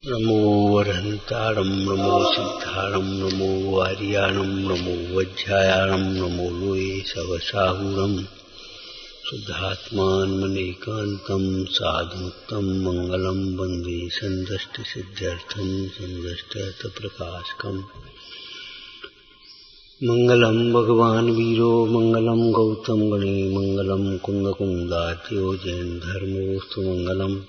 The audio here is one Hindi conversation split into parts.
नमो वरहंतारं नमो सिद्धारं नमो वार्याणं नमो वज्रायाणं नमो लोये सवसाहुरं शुद्धात्मान्मनेकान्तं साधुमुक्तं मंगलं वन्दे सन्दष्टिसिद्ध्यर्थं सन्दष्टयर्थप्रकाशकम् मंगलम भगवान वीरो मंगलम गौतम गणे मंगलम कुंदकुंदात्यो जैन धर्मोस्तु मंगलम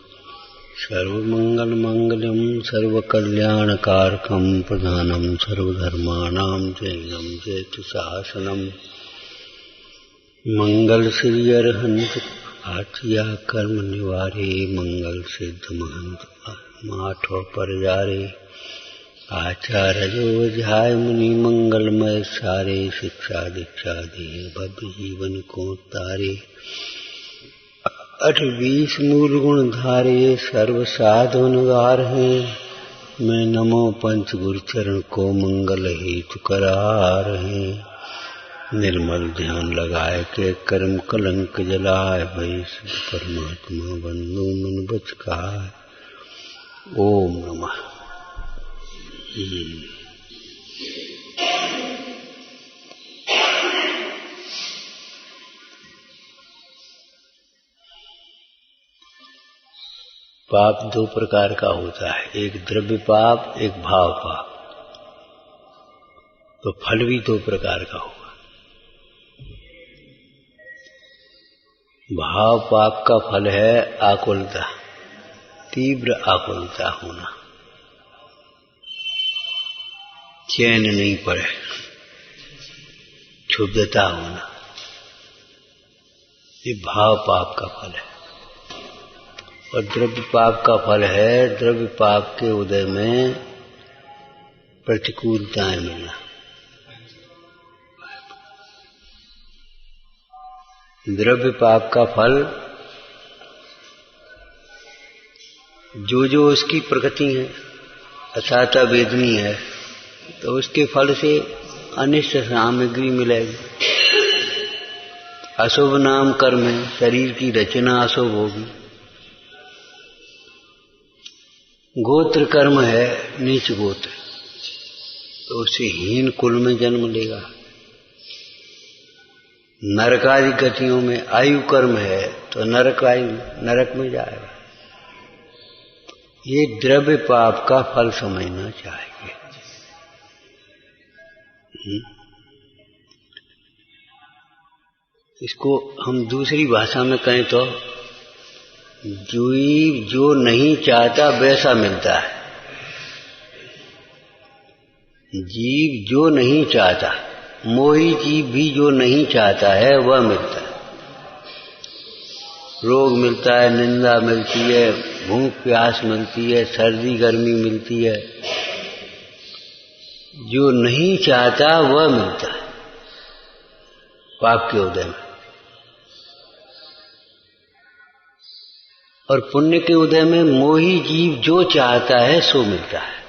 सर्वमंगल मंगलम सर्वकल्याणकारकम प्रधानम सर्वधर्माणां जैनम जयतु शासनम मंगल श्री अरहंत आठिया कर्म निवारे मंगल सिद्ध महंत माठो परजारे आचार्य जो झाय मुनि मंगलमय सारे शिक्षा दीक्षा दे भव्य जीवन को तारे 28 मूल गुण धारे सर्व साधन गार हैं मैं नमो पंच गुरु चरण को मंगल हेतु करा रहे निर्मल ध्यान लगाए के कर्म कलंक जलाए भई परमात्मा बंधु मन बचकाए ओम नमः। पाप दो प्रकार का होता है, एक द्रव्य पाप एक भाव पाप। तो फल भी दो प्रकार का होगा। भाव पाप का फल है आकुलता, तीव्र आकुलता होना, चैन नहीं पड़े, क्षुब्धता होना, ये भाव पाप का फल है। और द्रव्य पाप का फल है द्रव्य पाप के उदय में प्रतिकूलताएं मिलना। द्रव्य पाप का फल जो उसकी प्रकृति है असाता वेदनी है, तो उसके फल से अनिष्ट सामग्री मिलेगी। अशुभ नाम कर्म है, शरीर की रचना अशुभ होगी। गोत्र कर्म है नीच गोत्र, तो उससे हीन कुल में जन्म लेगा। नरकादि गतियों में आयु कर्म है तो नरक में जाएगा। ये द्रव्य पाप का फल समझना चाहिए। इसको हम दूसरी भाषा में कहें तो जीव जो नहीं चाहता वैसा मिलता है। जीव जो नहीं चाहता, मोही जीव भी जो नहीं चाहता है वह मिलता है। रोग मिलता है, निंदा मिलती है, भूख प्यास मिलती है, सर्दी गर्मी मिलती है। जो नहीं चाहता वह मिलता है पाप के उदय में। और पुण्य के उदय में मोही जीव जो चाहता है सो मिलता है।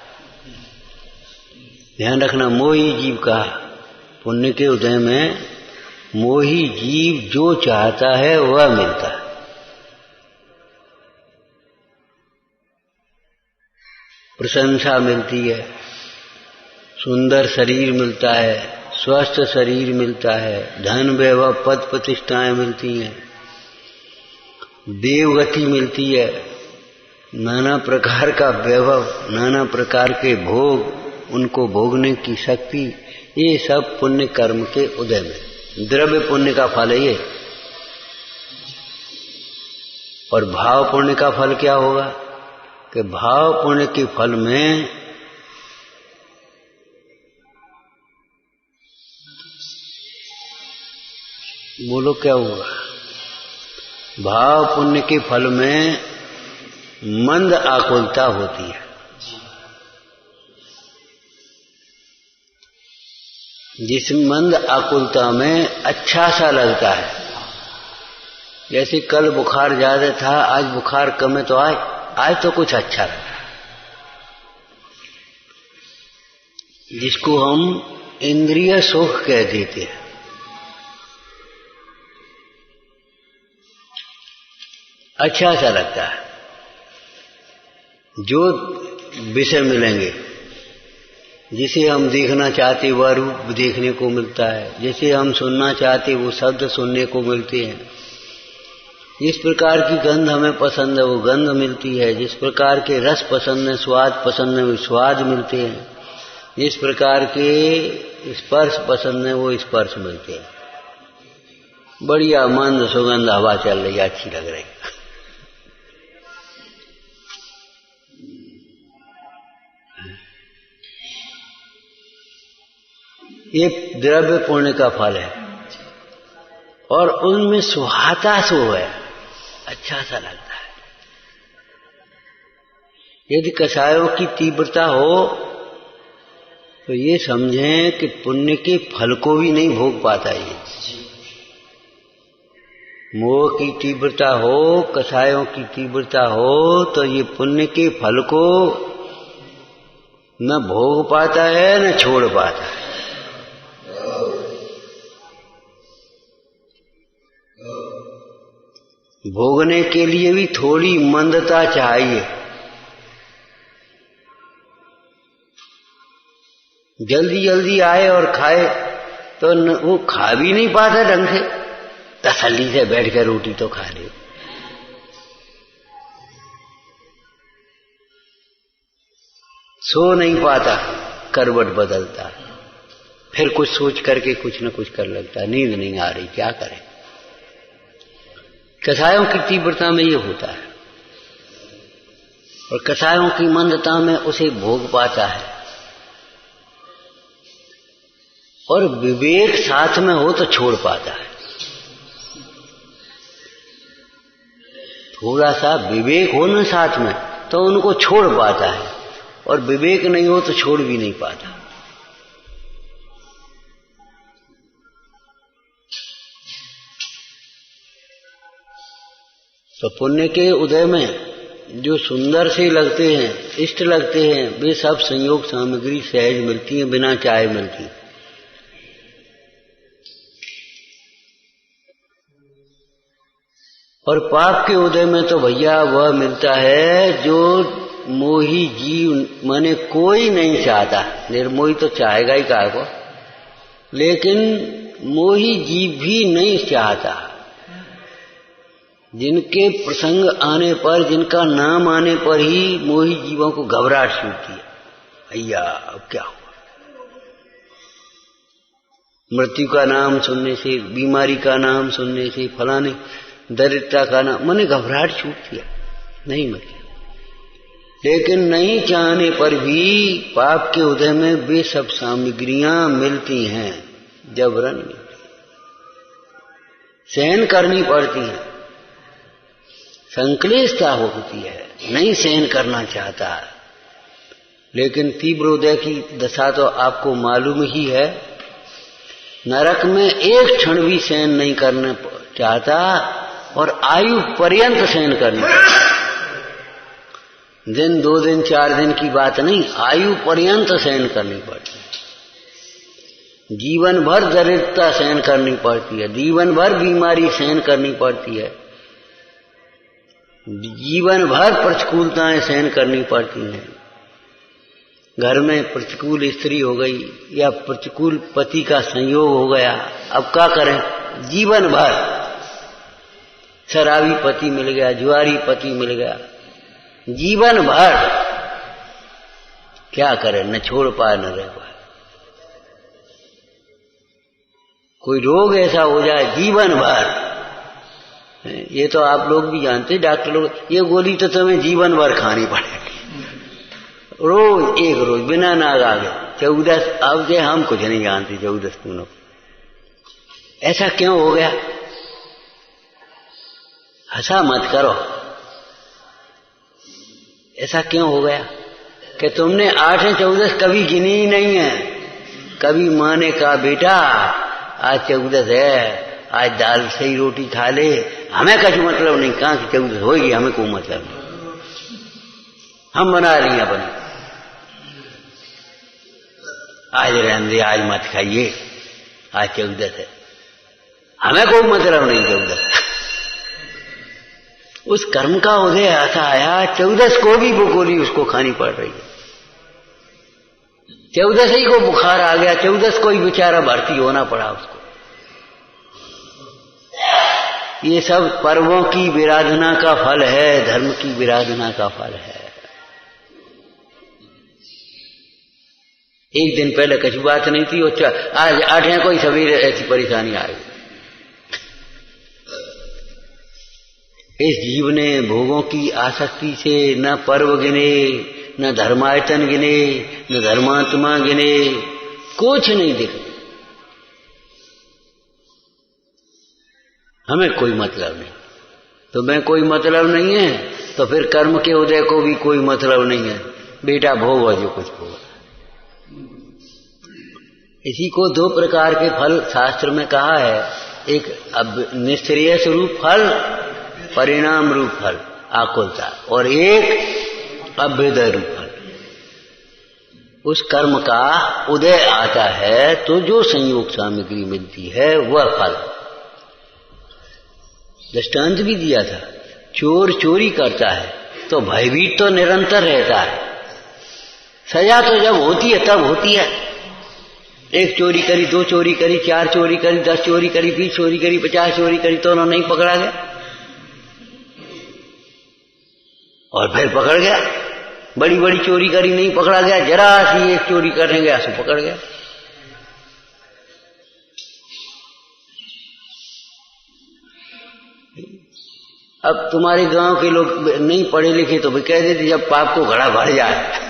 ध्यान रखना, मोही जीव का पुण्य के उदय में मोही जीव जो चाहता है वह मिलता है। प्रशंसा मिलती है, सुंदर शरीर मिलता है, स्वस्थ शरीर मिलता है, धन वैभव पद प्रतिष्ठाएं मिलती हैं, देवगति मिलती है, नाना प्रकार का वैभव, नाना प्रकार के भोग, उनको भोगने की शक्ति, ये सब पुण्य कर्म के उदय में द्रव्य पुण्य का फल है ये। और भाव पुण्य का फल क्या होगा कि भाव पुण्य के फल में बोलो क्या होगा? भाव पुण्य के फल में मंद आकुलता होती है। जिस मंद आकुलता में अच्छा सा लगता है, जैसे कल बुखार ज्यादा था, आज बुखार कम है तो आज तो कुछ अच्छा लगा। जिसको हम इंद्रिय सुख कह देते हैं। अच्छा सा लगता है। जो विषय मिलेंगे। जिसे हम देखना चाहते वह रूप देखने को मिलता है, जिसे हम सुनना चाहते वो शब्द सुनने को मिलते हैं। जिस प्रकार की गंध हमें पसंद है वो गंध मिलती है, जिस प्रकार के रस पसंद है, स्वाद पसंद है, वो स्वाद मिलते हैं, जिस प्रकार के स्पर्श पसंद है वो स्पर्श मिलते हैं। बढ़िया मंद सुगंध हवा चल रही, अच्छी लग रही। ये द्रव्य पुण्य का फल है और उनमें सुहाता सो है, अच्छा सा लगता है। यदि कषायों की तीव्रता हो तो ये समझें कि पुण्य के फल को भी नहीं भोग पाता ये। मोह की तीव्रता हो, कषायों की तीव्रता हो तो ये पुण्य के फल को न भोग पाता है न छोड़ पाता है। भोगने के लिए भी थोड़ी मंदता चाहिए। जल्दी जल्दी आए और खाए तो वो खा भी नहीं पाता ढंग से। तसल्ली से बैठ कर रोटी तो खा ले। सो नहीं पाता, करवट बदलता, फिर कुछ सोच करके कुछ न कुछ कर लगता, नींद नहीं आ रही, क्या करे। कषायों की तीव्रता में ये होता है और कषायों की मंदता में उसे भोग पाता है। और विवेक साथ में हो तो छोड़ पाता है। थोड़ा सा विवेक हो ना साथ में तो उनको छोड़ पाता है, और विवेक नहीं हो तो छोड़ भी नहीं पाता। तो पुण्य के उदय में जो सुंदर से लगते हैं, इष्ट लगते हैं, वे सब संयोग सामग्री सहज मिलती है, बिना चाहे मिलती है। और पाप के उदय में तो भैया वह मिलता है जो मोही जीव माने कोई नहीं चाहता। निर्मोही तो चाहेगा ही काहे को, लेकिन मोही जीव भी नहीं चाहता। जिनके प्रसंग आने पर, जिनका नाम आने पर ही मोही जीवों को घबराहट छूटती है। भैया अब क्या हुआ। मृत्यु का नाम सुनने से, बीमारी का नाम सुनने से, फलाने दरिद्रता का नाम, माने घबराहट छूटती है, नहीं मिलती। लेकिन नहीं चाहने पर भी पाप के उदय में वे सब सामग्रियां मिलती हैं, जबरन मिलती, सहन करनी पड़ती हैं। संक्लेशता होती है, नहीं सहन करना चाहता। लेकिन तीव्र उदय की दशा तो आपको मालूम ही है। नरक में एक क्षण भी सहन नहीं करना चाहता और आयु पर्यंत सहन करनी पड़ती। दिन 2 दिन 4 दिन की बात नहीं, आयु पर्यंत सहन करनी पड़ती है। जीवन भर दरिद्रता सहन करनी पड़ती है, जीवन भर बीमारी सहन करनी पड़ती है, जीवन भर प्रतिकूलताएं सहन करनी पड़ती हैं। घर में प्रतिकूल स्त्री हो गई या प्रतिकूल पति का संयोग हो गया, अब क्या करें। जीवन भर शराबी पति मिल गया, जुआरी पति मिल गया, जीवन भर क्या करें, न छोड़ पाए न रह पाए। कोई रोग ऐसा हो जाए जीवन भर, ये तो आप लोग भी जानते, डॉक्टर लोग, ये गोली तो तुम्हें जीवन भर खानी पड़ेगी, रोज एक रोज बिना नाग आगे 14। अब जे हम कुछ नहीं जानते 14 दिनों। ऐसा क्यों हो गया। हंसा मत करो, ऐसा क्यों हो गया कि तुमने 8-14 कभी गिनी ही नहीं है। कभी माँ ने कहा बेटा आज 14 है, आज दाल से ही रोटी खा ले, हमें कुछ मतलब नहीं, कहाँ की 14 होगी, हमें कोई मतलब नहीं, हम बना लिए अपनी। आज रहने दे, आज मत खाइए, आज 14 है, हमें कोई मतलब नहीं 14। उस कर्म का उदय ऐसा आया, 14 को भी वो गोली उसको खानी पड़ रही है। 14 ही को बुखार आ गया, 14 को ही बेचारा भर्ती होना पड़ा उसको। ये सब पर्वों की विराधना का फल है, धर्म की विराधना का फल है। एक दिन पहले कुछ बात नहीं थी और आज 8 को ही सवेरे ऐसी परेशानी आ गई। इस जीव ने भोगों की आसक्ति से न पर्व गिने, न धर्मायतन गिने, न धर्मात्मा गिने, कुछ नहीं दिखा। हमें कोई मतलब नहीं, तो मैं कोई मतलब नहीं है तो फिर कर्म के उदय को भी कोई मतलब नहीं है। बेटा भोग जो कुछ भोग। इसी को 2 प्रकार के फल शास्त्र में कहा है, एक निश्रेयस रूप फल, परिणाम रूप फल आकुलता, और एक अभ्युदय रूप फल। उस कर्म का उदय आता है तो जो संयोग सामग्री मिलती है वह फल। दृष्टांत भी दिया था, चोर चोरी करता है तो भयभीत तो निरंतर रहता है, सजा तो जब होती है तब होती है। 1 चोरी करी, 2 चोरी करी, 4 चोरी करी, 10 चोरी करी, 20 चोरी करी, 50 चोरी करी तो नहीं पकड़ा गया, और फिर पकड़ गया। बड़ी बड़ी चोरी करी नहीं पकड़ा गया, जरा सी 1 चोरी करने गया सो पकड़ गया। अब तुम्हारे गांव के लोग नहीं पढ़े लिखे तो भी कह देते जब पाप को घड़ा भर जाए।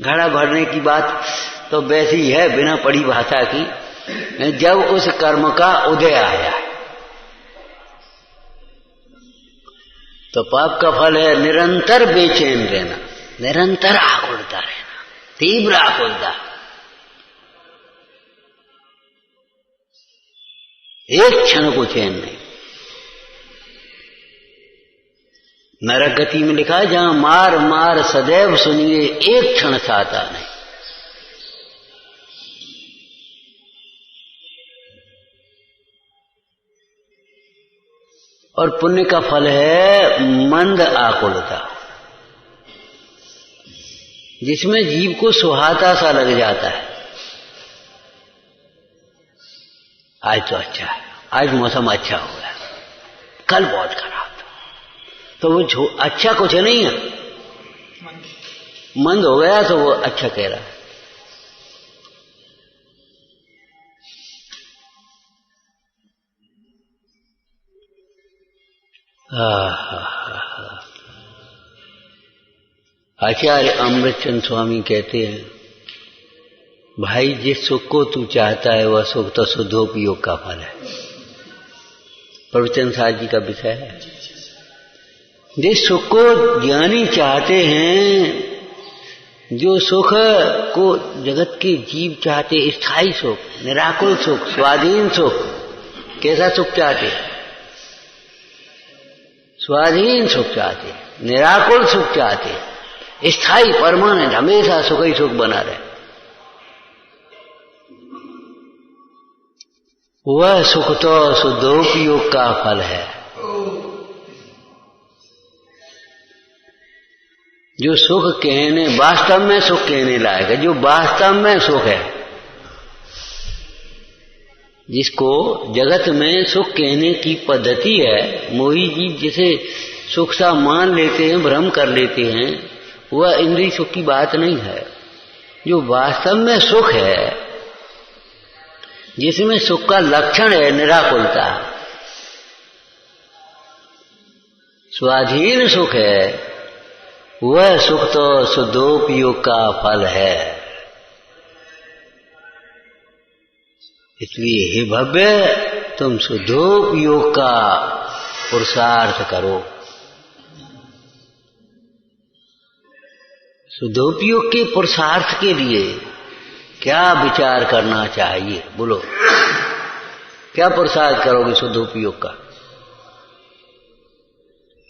घड़ा भरने की बात तो वैसी ही है बिना पढ़ी भाषा की। जब उस कर्म का उदय आया तो पाप का फल है निरंतर बेचैन रहना, निरंतर आकुलता रहना, तीव्र आकुलता, एक क्षण को चैन नहीं। नरक गति में लिखा है जहां मार मार सदैव सुनिए, एक क्षण साता नहीं। और पुण्य का फल है मंद आकुलता, जिसमें जीव को सुहाता सा लग जाता है। आज तो अच्छा है, आज मौसम अच्छा हो गया, कल बहुत खराब था, तो वो अच्छा कुछ नहीं है, मंद हो गया तो वो अच्छा कह रहा है। आचार्य अमृतचंद स्वामी कहते हैं, भाई जिस सुख को तू चाहता है वह सुख तो शुद्धोपयोग का फल है। प्रवचन सार जी का विषय है। जिस सुख को ज्ञानी चाहते हैं, जो सुख को जगत के जीव चाहते, स्थायी सुख, निराकुल सुख, स्वाधीन सुख। कैसा सुख चाहते? स्वाधीन सुख चाहते, निराकुल सुख चाहते, स्थायी परमानेंट, हमेशा सुख ही सुख बना रहे। वह सुख तो शुद्धोपयोग का फल है। जो सुख कहने, वास्तव में सुख कहने लायक है, जो वास्तव में सुख है, जिसको जगत में सुख कहने की पद्धति है, मोही जी जिसे सुख सा मान लेते हैं, भ्रम कर लेते हैं, वह इंद्रिय सुख की बात नहीं है। जो वास्तव में सुख है, जिसमें सुख का लक्षण है निराकुलता, स्वाधीन सुख है, वह सुख तो शुद्धोपयोग का फल है। इसलिए हे भव्य, तुम शुद्धोपयोग का पुरुषार्थ करो। शुद्धोपयोग के पुरुषार्थ के लिए क्या विचार करना चाहिए? बोलो, क्या पुरुषार्थ करोगे शुद्धोपयोग का?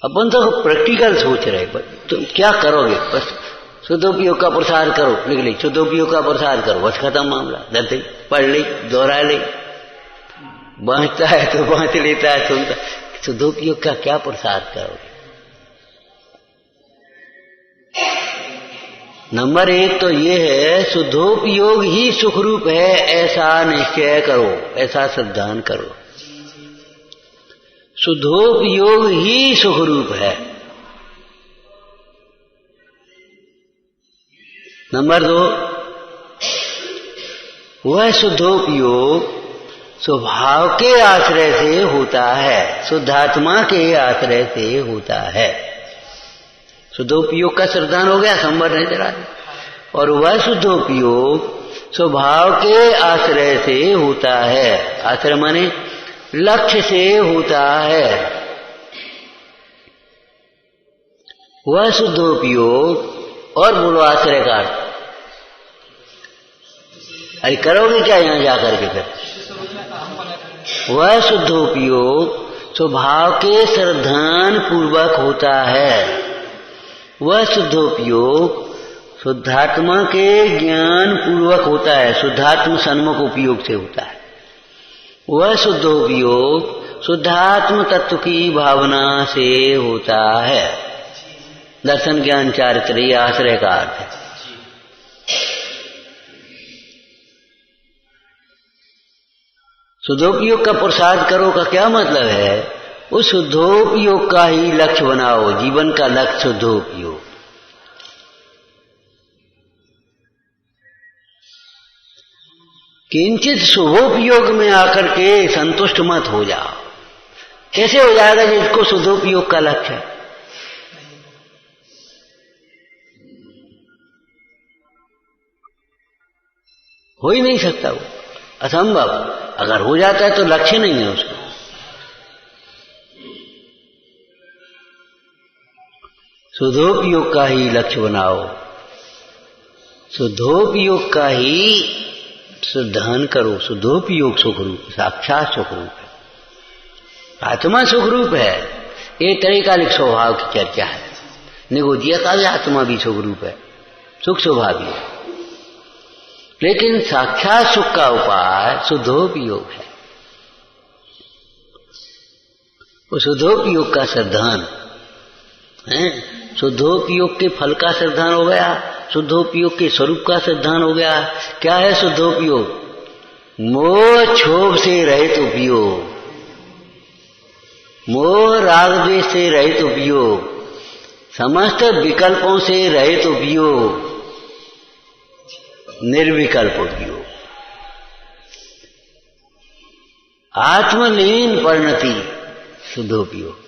अपन तो प्रैक्टिकल सोच रहे, तुम क्या करोगे? बस शुद्धोपयोग का पुरुषार्थ करो, लिख ली, शुद्धोपयोग का पुरुषार्थ करो, बस खत्म मामला। धरती पढ़ ली, दोहरा ली, बांचता है तो बांच लेता है, सुनता। शुद्धोपयोग का क्या पुरुषार्थ करोगे? नंबर 1 तो ये है शुद्धोपयोग ही सुख रूप है, ऐसा निश्चय करो, ऐसा सिद्धांत करो। शुद्धोपयोग ही सुख रूप है। नंबर 2, वह शुद्धोपयोग स्वभाव के आश्रय से होता है, शुद्धात्मा के आश्रय से होता है। शुद्धोपयोग का सिद्धांत हो गया, संवर नहीं चला। और वह शुद्धोपयोग स्वभाव के आश्रय से होता है। आश्रय माने लक्ष्य से होता है। वह शुद्धोपयोग, और बोलो आश्रय का अर्थ। अरे करोगे क्या यहां जाकर के? फिर वह शुद्धोपयोग स्वभाव के श्रद्धान पूर्वक होता है। वह शुद्धोपयोग शुद्धात्मा के ज्ञान पूर्वक होता है, शुद्धात्म सन्मुख उपयोग से होता है। वह शुद्धोपयोग शुद्धात्म तत्व की भावना से होता है। दर्शन ज्ञान चारित्र ये आश्रय का अर्थ है। शुद्धोपयोग का पुरुषार्थ करो का क्या मतलब है? उस शुद्धोपयोग का ही लक्ष्य बनाओ, जीवन का लक्ष्य शुद्धोपयोग। किंचित शुभोपयोग में आकर के संतुष्ट मत हो जाओ। कैसे हो जाएगा जिसको शुद्धोपयोग का लक्ष्य है? हो ही नहीं सकता, वो असंभव। अगर हो जाता है तो लक्ष्य नहीं है उसका। शुद्धोपयोग का ही लक्ष्य बनाओ, शुद्धोपयोग का ही सिद्धांत करो। शुद्धोपयोग सुख रूप, साक्षात सुख रूप है, आत्मा सुख रूप है। ये तरीकालिक स्वभाव की चर्चा है। निगोजिया का भी आत्मा भी सुख रूप है, सुख स्वभावी है। लेकिन साक्षात सुख का उपाय शुद्धोपयोग है। वो शुद्धोपयोग का सिद्धांत है। शुद्धोपयोग के फल का सिद्धांत हो गया, शुद्धोपयोग के स्वरूप का सिद्धांत हो गया। क्या है शुद्धोपयोग? मोह क्षोभ से रहित उपयोग, मोह राग द्वेष से रहित उपयोग, समस्त विकल्पों से रहित उपयोग, निर्विकल्प उपयोग, आत्मलीन परिणति शुद्धोपयोग।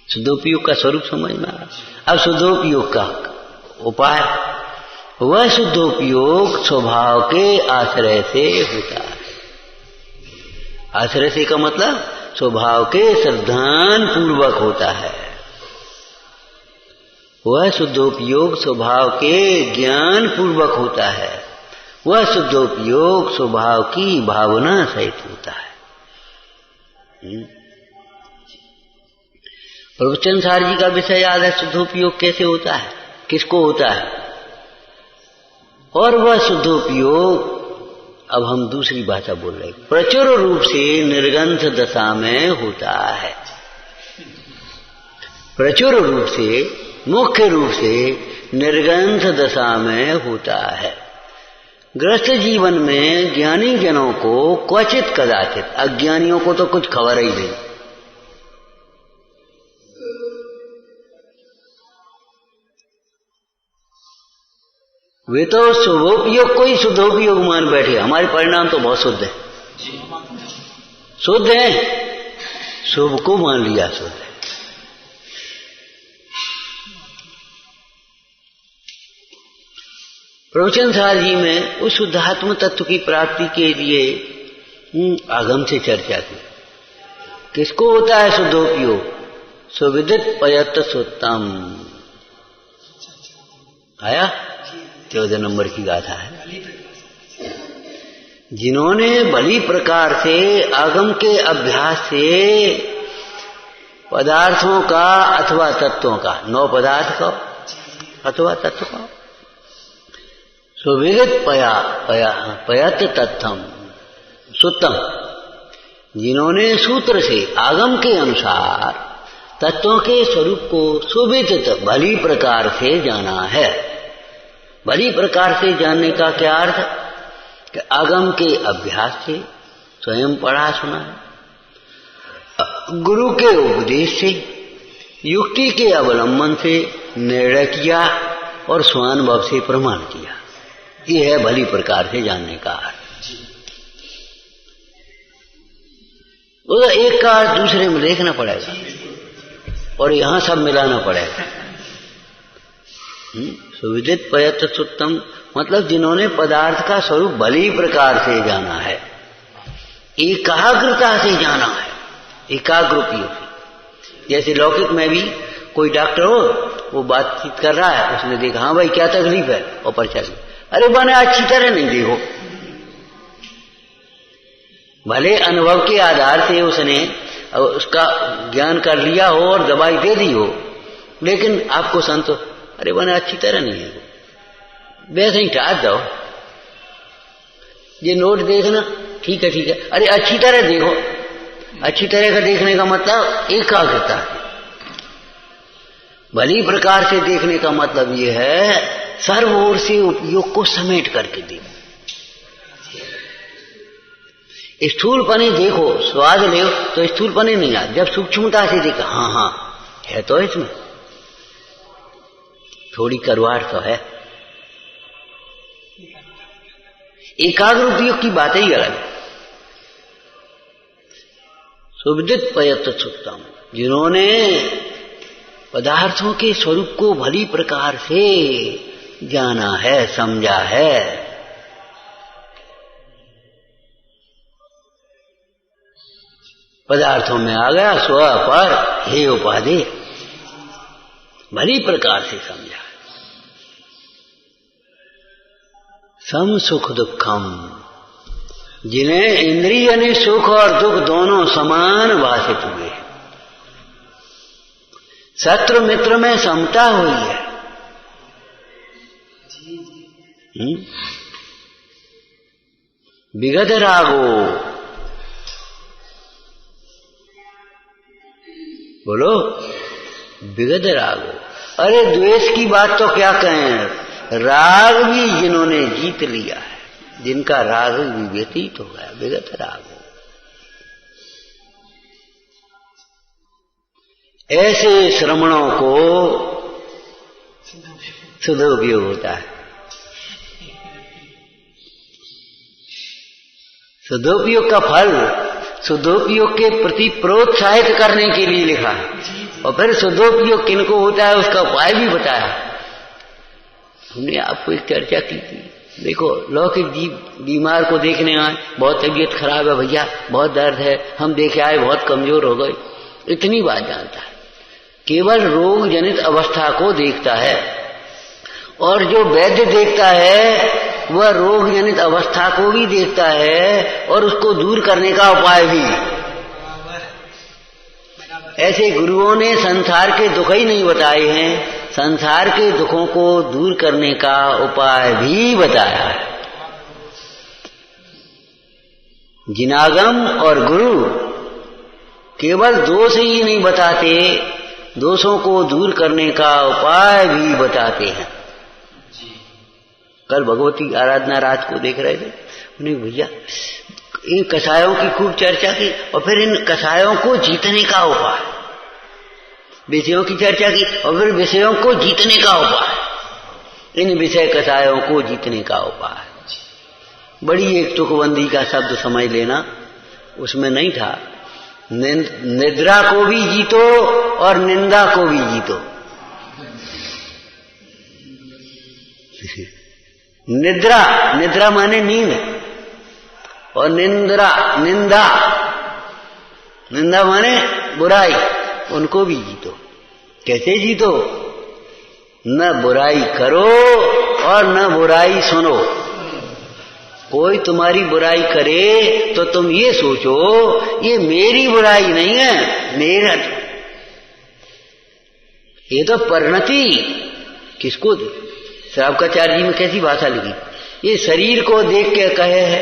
शुद्धोपयोग का स्वरूप समझ में आ। अब शुद्धोपयोग का उपाय, वह शुद्धोपयोग स्वभाव के आश्रय से होता है। आश्रय से का मतलब स्वभाव के श्रद्धान पूर्वक होता है। वह शुद्धोपयोग स्वभाव के ज्ञान पूर्वक होता है। वह शुद्धोपयोग स्वभाव की भावना सहित होता है। प्रवचन सार जी का विषय याद है, शुद्धोपयोग कैसे होता है, किसको होता है। और वह शुद्धोपयोग, अब हम दूसरी भाषा बोल रहे हैं, प्रचुर रूप से निर्गंध दशा में होता है। प्रचुर रूप से, मुख्य रूप से निर्गंध दशा में होता है। गृहस्थ जीवन में ज्ञानी जनों को क्वचित कदाचित, अज्ञानियों को तो कुछ खबर ही नहीं। वे तो शुभोपयोग को ही शुद्धोपयोग मान बैठे। हमारे परिणाम तो बहुत शुद्ध है, शुद्ध है, शुभ को मान लिया शुद्ध है। प्रवचन सार जी में उस शुद्धात्म तत्व की प्राप्ति के लिए आगम से चर्चा की। किसको होता है शुद्धोपयोग? सुविदित पयत सुत्तम। आया 14 नंबर की गाथा है। जिन्होंने भली प्रकार से आगम के अभ्यास से पदार्थों का अथवा तत्वों का, 9 पदार्थ का अथवा तत्व का, सुविदित पयत तत्थम सुत्तम, जिन्होंने सूत्र से आगम के अनुसार तत्वों के स्वरूप को सुविदित भली प्रकार से जाना है। भली प्रकार से जानने का क्या अर्थ? कि आगम के अभ्यास से, स्वयं पढ़ा सुना है, गुरु के उपदेश से, युक्ति के अवलंबन से निर्णय किया और स्वानुभव से प्रमाण किया। ये है भली प्रकार से जानने का अर्थ। वो एक का अर्थ दूसरे में देखना पड़ेगा और यहां सब मिलाना पड़ेगा। सुविदित पयत सुत्तम मतलब जिन्होंने पदार्थ का स्वरूप भली प्रकार से जाना है, एकाग्रता से जाना है, एकाग्रता से। जैसे लौकिक में भी कोई डॉक्टर हो, वो बातचीत कर रहा है, उसने देखा हाँ भाई क्या तकलीफ है, और पर्चा ली, अरे बने अच्छी तरह नहीं देखो। भले अनुभव के आधार से उसने उसका ज्ञान कर लिया हो और दवाई दे दी हो, लेकिन आपको संतोष, अरे बने अच्छी तरह नहीं देखो, वैसे ही टाट दो, ये नोट देखना ठीक है ठीक है, अरे अच्छी तरह देखो। अच्छी तरह का देखने का मतलब एकाग्रता है। भली प्रकार से देखने का मतलब ये है सर्व ओर से उपयोग को समेट करके देखो। स्थूलपने देखो, स्वाद ले तो स्थूलपने नहीं आता, जब सूक्ष्मता से देखा हाँ हाँ है तो इसमें थोड़ी करवाहट तो है। एकाग्र उपयोग की बात ही अलग है। सुविदित पयत सुत्तम, जिन्होंने पदार्थों के स्वरूप को भली प्रकार से जाना है, समझा है, पदार्थों में आ गया स्व पर हे उपाधि, भली प्रकार से समझा। सम सुख दुखम, जिन्हें इंद्रिय ने सुख और दुख दोनों समान भाषित हुए, शत्रु मित्र में समता हुई है। विगत रागो, बोलो विगत रागो, अरे द्वेष की बात तो क्या कहें, राग भी जिन्होंने जीत लिया है, जिनका राग भी व्यतीत हो गया, विगत राग हो। ऐसे श्रमणों को सदुपयोग होता है। सदुपयोग का फल सदुपयोग के प्रति प्रोत्साहित करने के लिए लिखा है, और फिर सदुपयोग किनको होता है उसका उपाय भी बताया। हमने आपको एक चर्चा की थी, देखो लौकिक जीव बीमार को देखने आए, बहुत तबीयत खराब है भैया, बहुत दर्द है, हम देखे आए बहुत कमजोर हो गए, इतनी बात जानता है। केवल रोग जनित अवस्था को देखता है, और जो वैद्य देखता है वह रोग जनित अवस्था को भी देखता है और उसको दूर करने का उपाय भी। ऐसे गुरुओं ने संसार के दुख ही नहीं बताए हैं, संसार के दुखों को दूर करने का उपाय भी बताया है। जिनागम और गुरु केवल दोष ही नहीं बताते, दोषों को दूर करने का उपाय भी बताते हैं। कल भगवती आराधना रात को देख रहे थे, उन्हें भैया इन कसायों की खूब चर्चा की, और फिर इन कसायों को जीतने का उपाय, विषयों की चर्चा की और फिर विषयों को जीतने का उपाय, इन विषय कसायों को जीतने का उपाय। बड़ी एक तुकबंदी का शब्द समझ लेना, उसमें नहीं था निद्रा को भी जीतो और निंदा को भी जीतो। निद्रा, निद्रा माने नींद, और निंदा, निंदा माने बुराई, उनको भी जीतो। कैसे जीतो? न बुराई करो और न बुराई सुनो। कोई तुम्हारी बुराई करे तो तुम ये सोचो ये मेरी बुराई नहीं है, मेरा, ये तो परिणति। किसको? श्रावकाचार्य जी में कैसी भाषा लिखी, ये शरीर को देख के कहे है,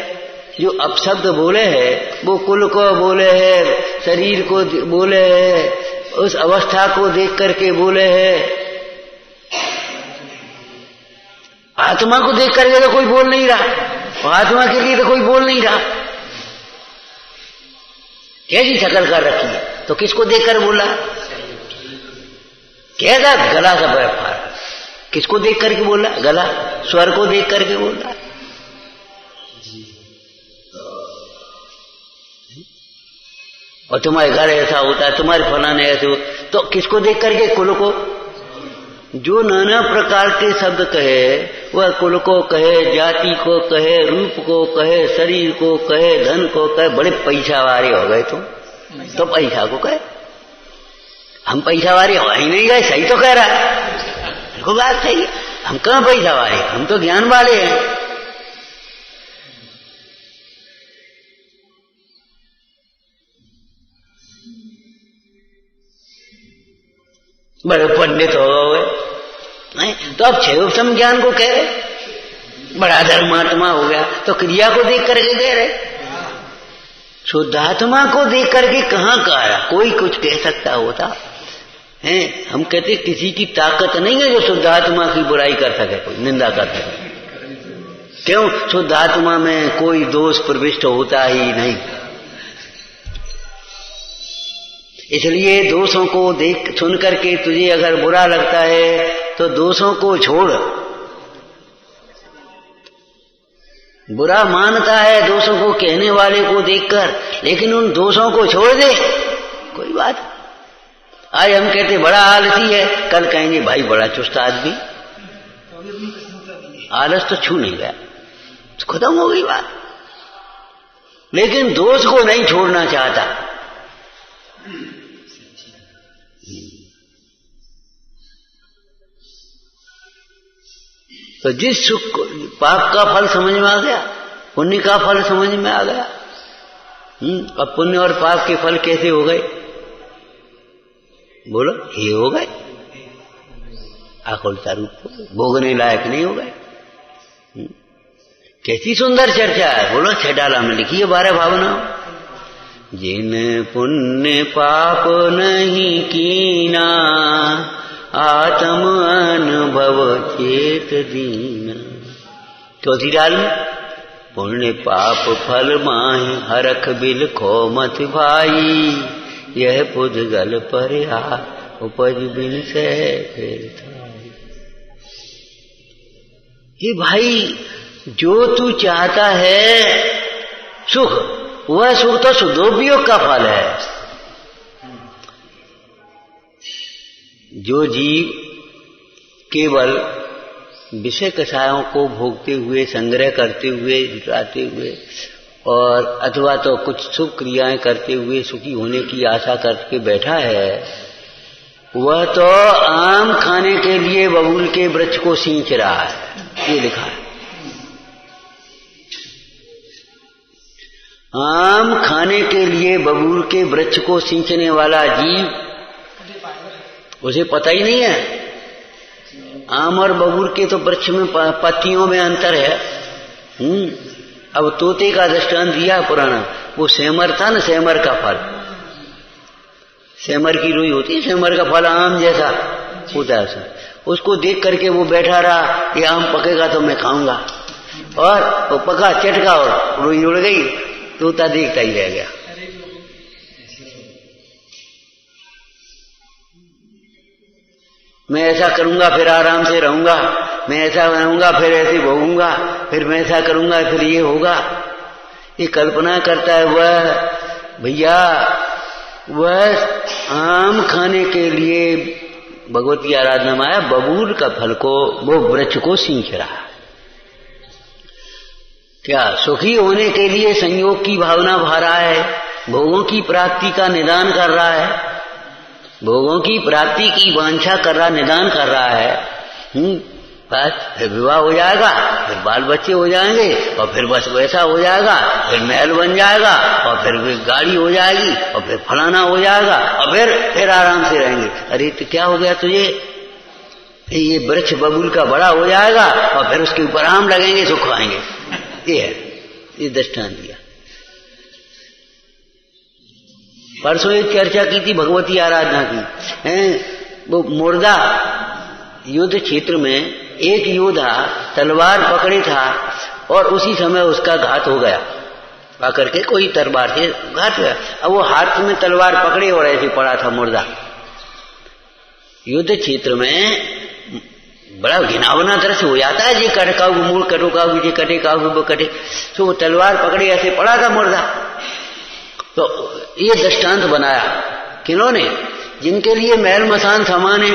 जो अपशब्द बोले है वो कुल को बोले है, शरीर को बोले है, उस अवस्था को देख करके बोले है, आत्मा को देख करके तो कोई बोल नहीं रहा, और आत्मा के लिए तो कोई बोल नहीं रहा। कैसी शक्ल कर रखी है, तो किसको देख कर बोला? कैसा गला का व्यापार, किसको देख करके बोला? गला, स्वर को देख करके बोला। और तुम्हारे घर ऐसा होता है, तुम्हारे फलाने ऐसे हो, तो किसको देख करके? कुल को। जो नाना प्रकार के शब्द कहे, वह कुल को कहे, जाति को कहे, रूप को कहे, शरीर को कहे, धन को कहे। बड़े पैसा वाले हो गए तुम, तो पैसा को कहे। हम पैसा वाले हो ही नहीं गए, सही तो कह रहा है, देखो बात सही है। हम कहाँ पैसा वाले, हम तो ज्ञान वाले हैं। बड़े पंडित हो गए, तो अब क्षेत्रम ज्ञान को कह रहे, बड़ा धर्मात्मा हो गया, तो क्रिया को देख करके कह रहे। शुद्धात्मा को देख करके कहाँ कह रहा? कोई कुछ कह सकता होता है? हम कहते किसी की ताकत नहीं है जो शुद्धात्मा की बुराई कर सके, कोई निंदा कर सके। क्यों? शुद्धात्मा में कोई दोष प्रविष्ट होता ही नहीं। इसलिए दोषों को देख सुन करके तुझे अगर बुरा लगता है तो दोषों को छोड़। बुरा मानता है दोषों को कहने वाले को देखकर, लेकिन उन दोषों को छोड़ दे, कोई बात। आज हम कहते बड़ा आलसी है, कल कहेंगे भाई बड़ा चुस्त आदमी। आलस तो छू नहीं गया, खत्म हो गई बात। लेकिन दोष को नहीं छोड़ना चाहता। तो जिस सुख को, पाप का फल समझ में आ गया, पुण्य का फल समझ में आ गया। अब पुण्य और पाप के फल कैसे हो गए? बोलो, ये हो गए आखोलता रूप, भोगने लायक नहीं हो गए। कैसी सुंदर चर्चा है। बोलो, छेडाला में लिखी है 12 भावना। जिन पुण्य पाप नहीं कीना, आत्म अनुभव चेत दीना। चौथी डाल में, पुण्य पाप फल माहि, हरख बिल खो मत भाई, यह पुद्गल पर उपज बिन से फिर थाई। ये भाई, जो तू चाहता है सुख, वह सुख तो सुदोपयोग का फल है। जो जीव केवल विषय कषायों को भोगते हुए, संग्रह करते हुए, जुटाते हुए, और अथवा तो कुछ शुभ क्रियाएं करते हुए सुखी होने की आशा करके बैठा है, वह तो आम खाने के लिए बबूल के वृक्ष को सींच रहा है। ये लिखा है, आम खाने के लिए बबूल के वृक्ष को सींचने वाला जीव, उसे पता ही नहीं है। आम और बबूल के तो वृक्ष में पत्तियों में अंतर है। अब तोते का दृष्टांत दिया पुराना, वो सेमर था ना, सेमर का फल, सेमर की रुई होती है, सेमर का फल आम जैसा होता है। उसको देख करके वो बैठा रहा, ये आम पकेगा तो मैं खाऊंगा, और वो पका, चटका और रुई उड़ गई, तोता देखता ही रह गया। मैं ऐसा करूंगा फिर आराम से रहूंगा, मैं ऐसा रहूंगा फिर ऐसे भोगूंगा, फिर मैं ऐसा करूंगा फिर ये होगा। ये कल्पना करता है वह भैया, वह आम खाने के लिए भगवती आराधना में आया, बबूल का फल को, वो वृक्ष को सींच रहा है। क्या सुखी होने के लिए संयोग की भावना भा रहा है, भोगों की प्राप्ति का निदान कर रहा है, भोगों की प्राप्ति की वांछा कर रहा, निदान कर रहा है। बस फिर विवाह हो जाएगा, फिर बाल बच्चे हो जाएंगे, और फिर बस वैसा हो जाएगा, फिर महल बन जाएगा, और फिर गाड़ी हो जाएगी, और फिर फलाना हो जाएगा, और फिर आराम से रहेंगे। अरे तो क्या हो गया तुझे? ये वृक्ष बबूल का बड़ा हो जाएगा, और फिर उसके ऊपर आम लगेंगे, सुख आएंगे। ये है, ये दृष्टांत दिया। परसों एक चर्चा की थी भगवती आराधना की वो मुर्दा युद्ध क्षेत्र में एक योद्धा तलवार पकड़े था और उसी समय उसका घात हो गया, आकर के कोई तलवार से घात हुआ। अब वो हाथ में तलवार पकड़े और ऐसे पड़ा था मुर्दा। युद्ध क्षेत्र में बड़ा घिनावना तरह से हो जाता है, जे कटकाऊ मूल कटोकाऊ जे कटे काऊ वो कटे, तो वो तलवार पकड़े ऐसे पड़ा था मुर्दा। तो ये दृष्टांत बनाया किन्होंने, जिनके लिए महल मसान समान है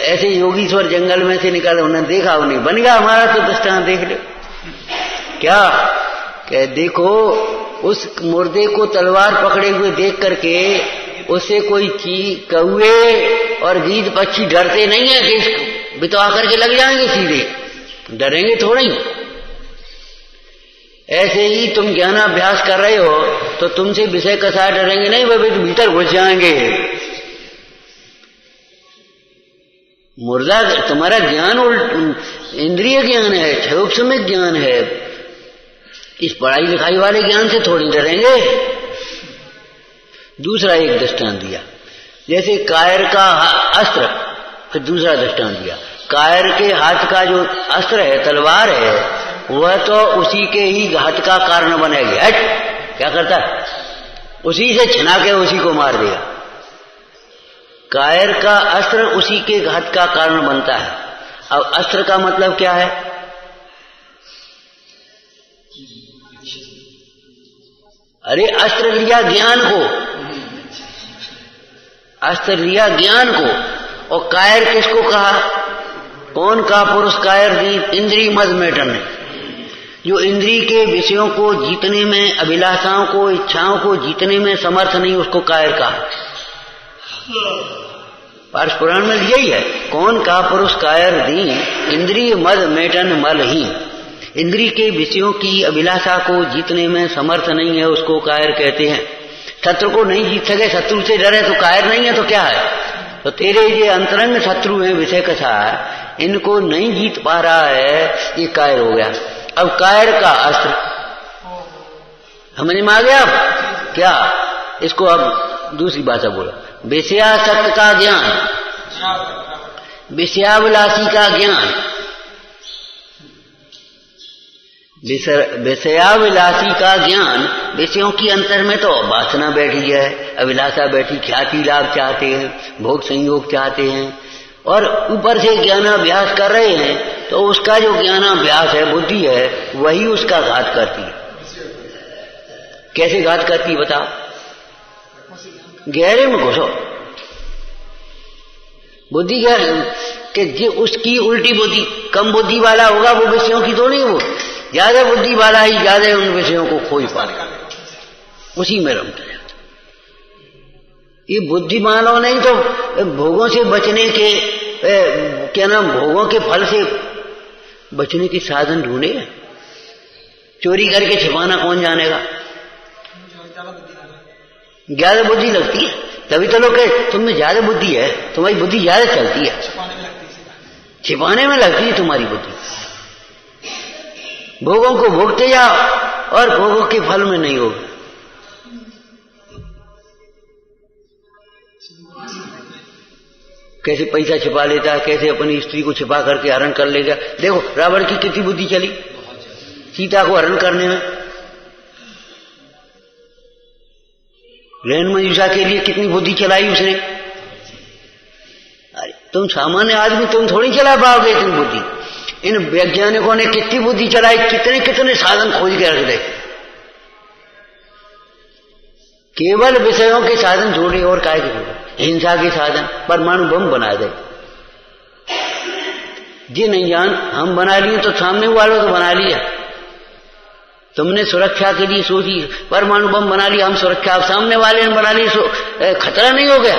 ऐसे योगीश्वर जंगल में से निकाले, उन्होंने देखा उन्हें बन गया हमारा तो दृष्टांत देख लो क्या। कह देखो उस मुर्दे को तलवार पकड़े हुए देख करके उससे कोई चीज कौए और गीद पक्षी डरते नहीं है कि इसको बितवा करके लग जाएंगे सीधे, डरेंगे थोड़ा ही। ऐसे ही तुम ज्ञानाभ्यास कर रहे हो तो तुमसे विषय कसा डरेंगे नहीं, वे भीतर घुस जाएंगे। मुर्दा तुम्हारा ज्ञान इंद्रिय ज्ञान है, क्षयोपशमिक ज्ञान है, इस पढ़ाई लिखाई वाले ज्ञान से थोड़ी डरेंगे। दूसरा एक दृष्टांत दिया, जैसे कायर का अस्त्र, फिर दूसरा दृष्टांत दिया, कायर के हाथ का जो अस्त्र है तलवार है वह तो उसी के ही घात का कारण बनेगी। हट क्या करता है, उसी से छिना के उसी को मार देगा। कायर का अस्त्र उसी के घात का कारण बनता है। अब अस्त्र का मतलब क्या है, अरे अस्त्र लिया ज्ञान को, अस्त्र लिया ज्ञान को, और कायर किसको कहा, कौन कहा पुरुष कायर दी, इंद्रिय मद मेटन ने, जो इंद्रिय के विषयों को जीतने में, अभिलाषाओं को, इच्छाओं को जीतने में समर्थ नहीं, उसको कायर कहा। पार्श पुराण में यही है, कौन का पुरुष कायर दी, इंद्रिय मद मेटन मल ही, इंद्रिय के विषयों की अभिलाषा को जीतने में समर्थ नहीं है उसको कायर कहते हैं। शत्रु को नहीं जीत सके, शत्रु से डरे तो कायर नहीं है तो क्या है। तो तेरे ये अंतरंग शत्रु हैं विषय कथा, इनको नहीं जीत पा रहा है, ये कायर हो गया। अब कायर का अस्त्र समझ में आ गया। अब क्या इसको अब दूसरी भाषा बोला, विषयासक्त का ज्ञान, विषयाभिलाषी का ज्ञान। विषयाभिलाषी का ज्ञान, विषयों की अंतर में तो वासना बैठी है, अभिलाषा बैठी, ख्याति लाभ चाहते हैं, भोग संयोग चाहते हैं, और ऊपर से ज्ञानाभ्यास कर रहे हैं तो उसका जो ज्ञानाभ्यास है, बुद्धि है, वही उसका घात करती है। कैसे घात करती है बताओ, गहरे में घुसो। बुद्धि क्या कि उसकी उल्टी बुद्धि, कम बुद्धि वाला होगा वो विषयों की तो नहीं, वो ज्यादा बुद्धि वाला ही ज्यादा उन विषयों को खोज पाएगा, उसी में रमता जाता। ये बुद्धिमानों नहीं तो भोगों से बचने के क्या नाम, भोगों के फल से बचने के साधन ढूंढे। चोरी करके छिपाना कौन जानेगा, ज्यादा बुद्धि लगती है, तभी तो लोग कहे तुम में ज्यादा बुद्धि है, तुम्हारी बुद्धि ज्यादा चलती है, छिपाने में लगती है तुम्हारी बुद्धि। भोगों को भोगते जाओ और भोगों के फल में नहीं होगा। कैसे पैसा छिपा लेता है, कैसे अपनी स्त्री को छिपा करके हरण कर लेगा। देखो रावण की कितनी बुद्धि चली सीता को हरण करने में, रेण मंजूषा के लिए कितनी बुद्धि चलाई उसने। अरे तुम सामान्य आदमी तुम थोड़ी चला पाओगे इतनी बुद्धि। इन वैज्ञानिकों ने कितनी बुद्धि चलाई, कितने कितने साधन खोज के रख दे, केवल विषयों के साधन जोड़े और काय के जोड़े, हिंसा के साधन, परमाणु बम बना दे। जी नहीं जान हम बना लिए तो सामने वालों तो बना लिया, तुमने सुरक्षा के लिए सोची परमाणु बम बना लिया, हम सुरक्षा, अब सामने वाले ने बना ली, खतरा नहीं हो गया।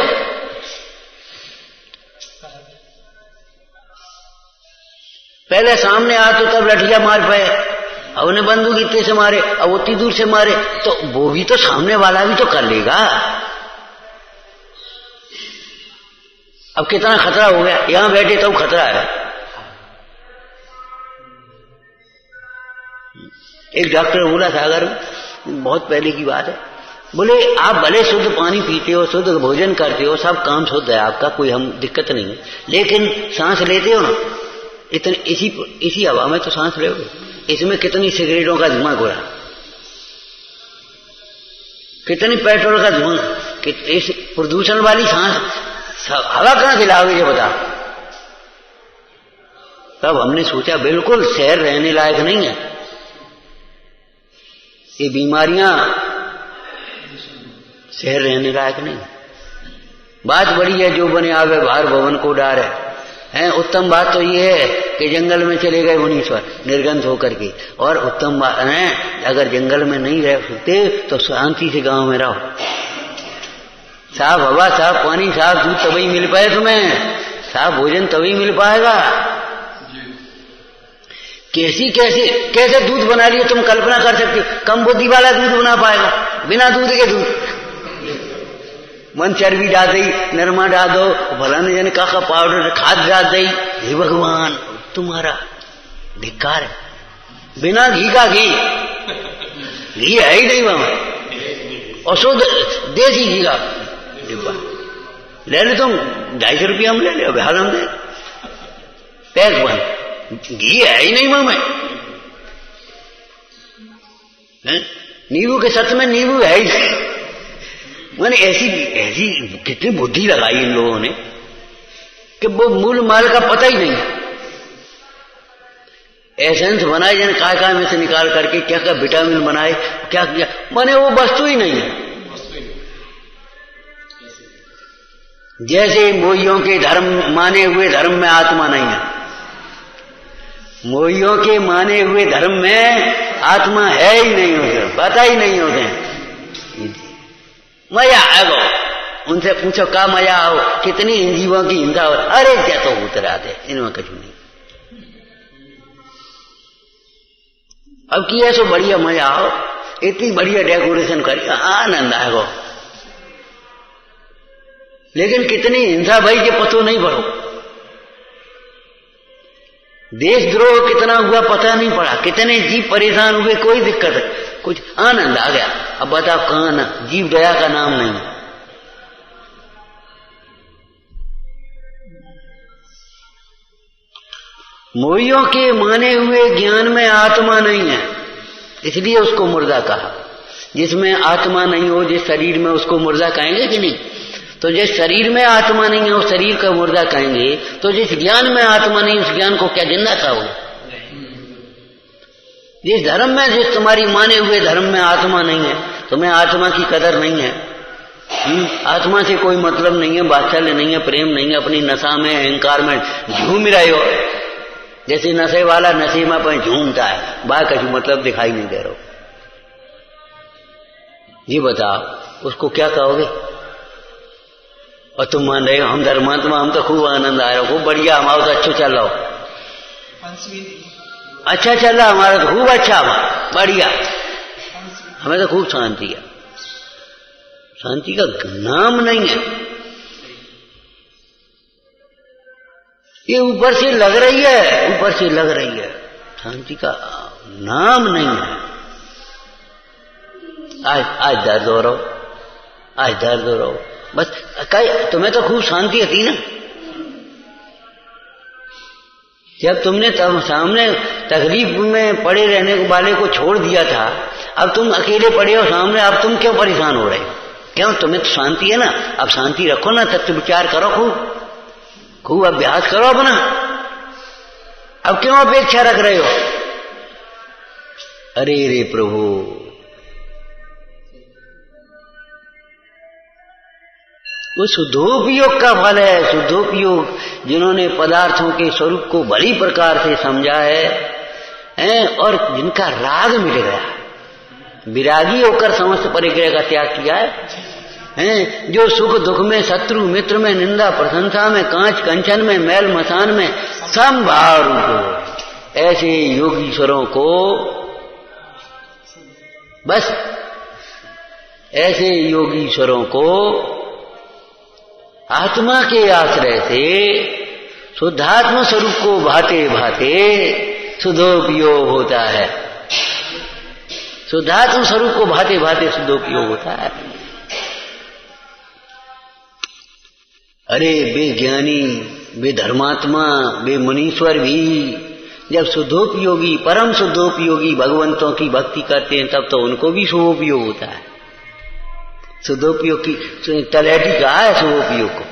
पहले सामने आ तो तब लठिया मार पाए, अब उन्हें बंदूक इतने से मारे, अब उतनी दूर से मारे, तो वो भी तो सामने वाला भी तो कर लेगा। अब कितना खतरा हो गया, यहां बैठे तो खतरा है। एक डॉक्टर बोला था, अगर बहुत पहले की बात है, बोले आप भले शुद्ध पानी पीते हो, शुद्ध भोजन करते हो, सब काम शुद्ध है आपका, कोई हम दिक्कत नहीं है, लेकिन सांस लेते हो ना इतने इसी हवा में तो सांस ले, इसमें कितनी सिगरेटों का धुआं घोड़ा, कितनी पेट्रोल का धुआं, इस प्रदूषण वाली सांस हवा कहां से लाओगे ये बता। तब हमने सोचा बिल्कुल शहर रहने लायक नहीं है, ये बीमारियां शहर रहने लायक नहीं। बात बड़ी है जो बने आवे बाहर भवन को डार है। उत्तम बात तो ये है कि जंगल में चले गए मुनीश्वर निर्गंध होकर के, और उत्तम बात है अगर जंगल में नहीं रह सकते तो शांति से गांव में रहो, साफ हवा, साफ पानी, साफ दूध तभी मिल पाए तुम्हें, साफ भोजन तभी मिल पाएगा। कैसे दूध बना लिए तुम कल्पना कर सकते हो, कम बुद्धि वाला दूध बना पाएगा, बिना दूध के दूध, मन चर्बी डाल दी, नरमा डाल दो, भला न जाने का पाउडर खाद डाल दी, हे भगवान तुम्हारा धिक्कार है। बिना घी का घी है ही नहीं वहां, और शुद्ध देसी घी का डिब्बा ले लो तुम, 250 रुपया हम ले लो, बिहार हम दे पैक बन, घी है ही नहीं वहां में। नींबू के सच में नींबू है ही नहीं। मैंने ऐसी कितनी बुद्धि लगाई इन लोगों ने कि वो मूल माल का पता ही नहीं। एसेंस बनाए जन काय में से निकाल करके क्या क्या विटामिन बनाए, क्या किया, माने वो वस्तु ही नहीं है। जैसे मोहियों के धर्म माने हुए धर्म में आत्मा नहीं है, मोहियों के माने हुए धर्म में आत्मा है ही नहीं, होते पता ही नहीं होते। मजा आएगा, उनसे पूछो का मजा आओ, कितनी इन जीवों की हिंसा हो, अरे क्या तो उतरा दे इनमें कुछ नहीं। अब किया सो बढ़िया मजा आओ, इतनी बढ़िया डेकोरेशन करी, आनंद आएगा, लेकिन कितनी हिंसा भाई के पतो नहीं पड़ो, देशद्रोह कितना हुआ पता नहीं पड़ा, कितने जीव परेशान हुए, कोई दिक्कत है, कुछ आनंद आ गया। अब बताओ कहां ना, जीव दया का नाम नहीं। मोहियों के माने हुए ज्ञान में आत्मा नहीं है, इसलिए उसको मुर्दा कहा। जिसमें आत्मा नहीं हो, जिस शरीर में, उसको मुर्दा कहेंगे कि नहीं? तो जिस शरीर में आत्मा नहीं है उस शरीर का मुर्दा कहेंगे, तो जिस ज्ञान में आत्मा नहीं उस ज्ञान को क्या जिंदा कहोगे? जिस धर्म में, जिस तुम्हारी माने हुए धर्म में आत्मा नहीं है, तुम्हें आत्मा की कदर नहीं है, आत्मा से कोई मतलब नहीं है, वात्सल्य नहीं है, प्रेम नहीं है, अपनी नशा में अहंकार में झूम रहे हो। जैसे नशे वाला नशे में पर झूमता है, बाहर कहीं मतलब दिखाई नहीं दे रहा। जी बताओ उसको क्या कहोगे? और तुम मान रहे हो हम धर्मात्मा, हम तो खूब आनंद आ रहा हो, खूब बढ़िया, हमारा तो अच्छा चल रहा हो, अच्छा चल रहा हमारा तो खूब अच्छा, बढ़िया, हमें तो खूब शांति है। शांति का नाम नहीं है, ये ऊपर से लग रही है, ऊपर से लग रही है, शांति का नाम नहीं है। आज दर्द हो रहा हो, आज दर्द हो रहा हो, बस तुम्हें तो खूब शांति थी ना, जब तुमने सामने तकलीफ में पड़े रहने वाले को छोड़ दिया था, अब तुम अकेले पड़े हो सामने, अब तुम क्यों परेशान हो रहे हो? क्यों? तुम्हें तो शांति है ना, अब शांति रखो ना, तत्व विचार करो, खूब अभ्यास करो अपना। अब क्यों अपेक्षा रख रहे हो? अरे रे प्रभु, वो शुद्धोपयोग का फल है, शुद्धोपयोग, जिन्होंने पदार्थों के स्वरूप को बड़ी प्रकार से समझा है और जिनका राग मिल गया, विरागी होकर समस्त परिग्रह का त्याग किया है, जो सुख दुख में, शत्रु मित्र में, निंदा प्रशंसा में, कांच कंचन में, मैल मसान में समभाव रूप, ऐसे योगीश्वरों को, बस ऐसे योगीश्वरों को आत्मा के आश्रय से शुद्धात्म स्वरूप को भाते भाते शुद्धोपयोग होता है। शुद्धात्म स्वरूप को भाते भाते शुद्धोपयोग होता है। अरे वे ज्ञानी, वे धर्मात्मा, वे मुनीश्वर भी जब शुद्धोपयोगी, परम शुद्धोपयोगी भगवंतों की भक्ति करते हैं तब तो उनको भी शुभोपयोग होता है। शुद्धोपयोग की तलैटी कहा है शुभोपयोग को,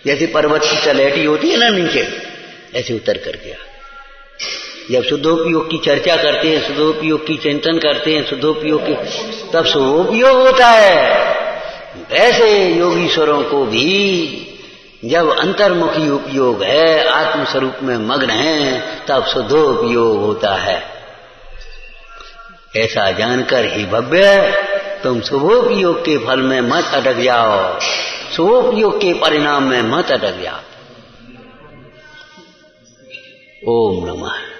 जैसे पर्वत की तलैटी होती है ना नीचे, ऐसे उतर कर गया। जब शुद्धोपयोग की चर्चा करते हैं, शुद्धोपयोग की चिंतन करते हैं, शुद्धोपयोग की, तब शुभोपयोग होता है। ऐसे योगीश्वरों को भी जब अंतर्मुखी उपयोग है, आत्मस्वरूप में मग्न है, तब शुद्धोपयोग होता है। ऐसा जानकर ही भव्य तुम शुभोपयोग के फल में मत अटक जाओ, शुभोपयोग के परिणाम में मत अटक जाओ। ओम नमः।